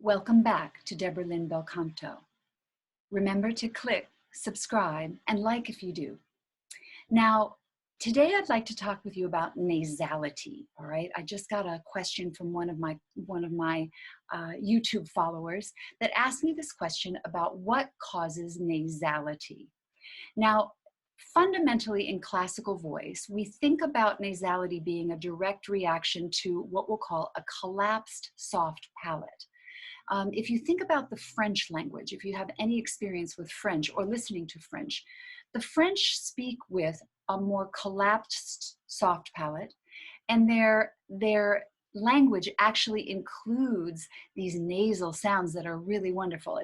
Welcome back to Debra Lynn Bel Canto. Remember to click, subscribe, and like if you do. Now, today I'd like to talk with you about nasality, all right? I just got a question from one of my YouTube followers that asked me this question about what causes nasality. Now, fundamentally in classical voice, we think about nasality being a direct reaction to what we'll call a collapsed soft palate. If you think about the French language, if you have any experience with French or listening to French, the French speak with a more collapsed soft palate, and their language actually includes these nasal sounds that are really wonderful.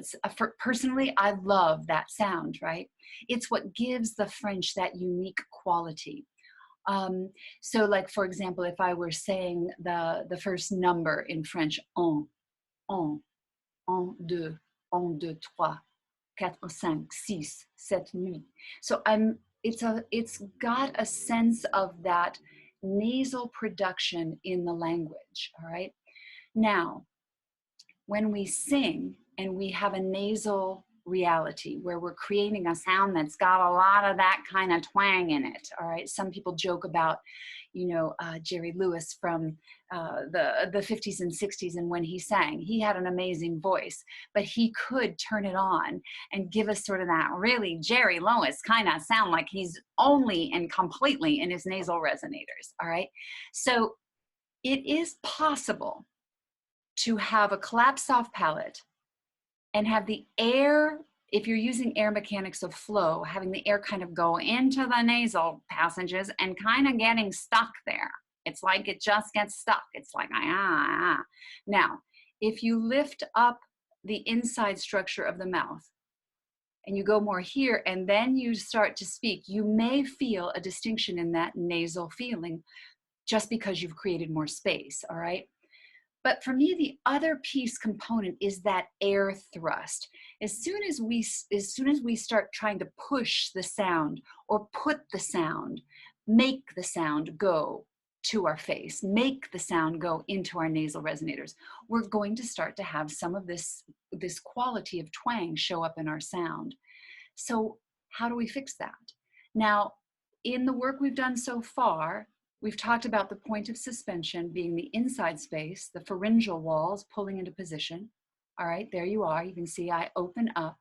Personally, I love that sound, right? It's what gives the French that unique quality. So like, for example, if I were saying the first number in French, un, 2, 1, 2, 3, 4, 5, 6, 7, 8. So it's got a sense of that nasal production in the language, all right? Now, when we sing and we have a nasal reality where we're creating a sound that's got a lot of that kind of twang in it, all right? Some people joke about, Jerry Lewis from the 50s and 60s, and when he sang, he had an amazing voice, but he could turn it on and give us sort of that really Jerry Lewis kind of sound, like he's only and completely in his nasal resonators, all right? So it is possible to have a collapsed soft palate and have the air, if you're using air mechanics of flow, having the air kind of go into the nasal passages and kind of getting stuck there. It's like it just gets stuck. It's like, ah. Now, if you lift up the inside structure of the mouth and you go more here and then you start to speak, you may feel a distinction in that nasal feeling just because you've created more space, all right? But for me, the other piece component is that air thrust. As soon as we start trying to push the sound or put the sound, make the sound go to our face, make the sound go into our nasal resonators, we're going to start to have some of this quality of twang show up in our sound. So how do we fix that? Now, in the work we've done so far, we've talked about the point of suspension being the inside space, the pharyngeal walls pulling into position. All right, there you are. You can see I open up.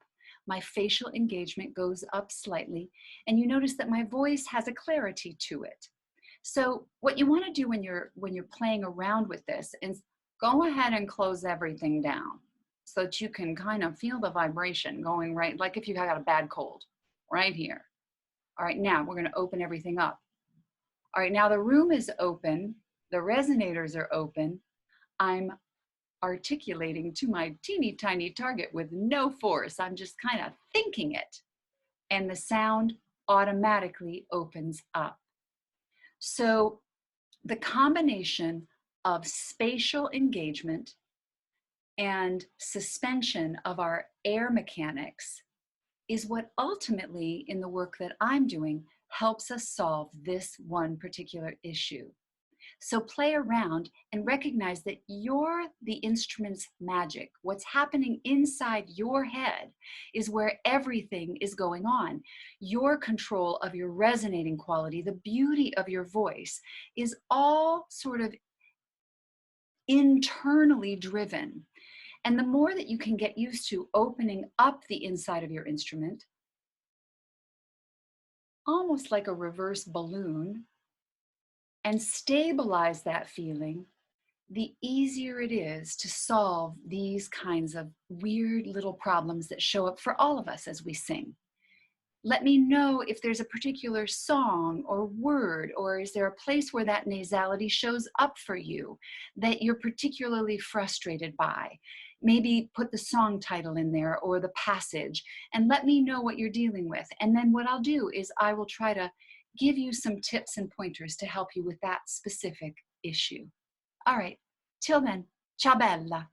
My facial engagement goes up slightly, and you notice that my voice has a clarity to it. So what you want to do when you're playing around with this is go ahead and close everything down so that you can kind of feel the vibration going right, like if you got a bad cold, right here. All right, now we're going to open everything up. All right, now the room is open, the resonators are open. I'm articulating to my teeny tiny target with no force. I'm just kind of thinking it, and the sound automatically opens up. So the combination of spatial engagement and suspension of our air mechanics is what ultimately, in the work that I'm doing, helps us solve this one particular issue. So play around and recognize that you're the instrument's magic. What's happening inside your head is where everything is going on. Your control of your resonating quality, the beauty of your voice, is all sort of internally driven. And the more that you can get used to opening up the inside of your instrument, almost like a reverse balloon, and stabilize that feeling, the easier it is to solve these kinds of weird little problems that show up for all of us as we sing. Let me know if there's a particular song or word, or is there a place where that nasality shows up for you that you're particularly frustrated by. Maybe put the song title in there or the passage and let me know what you're dealing with. And then what I'll do is I will try to give you some tips and pointers to help you with that specific issue. All right, till then, ciao bella.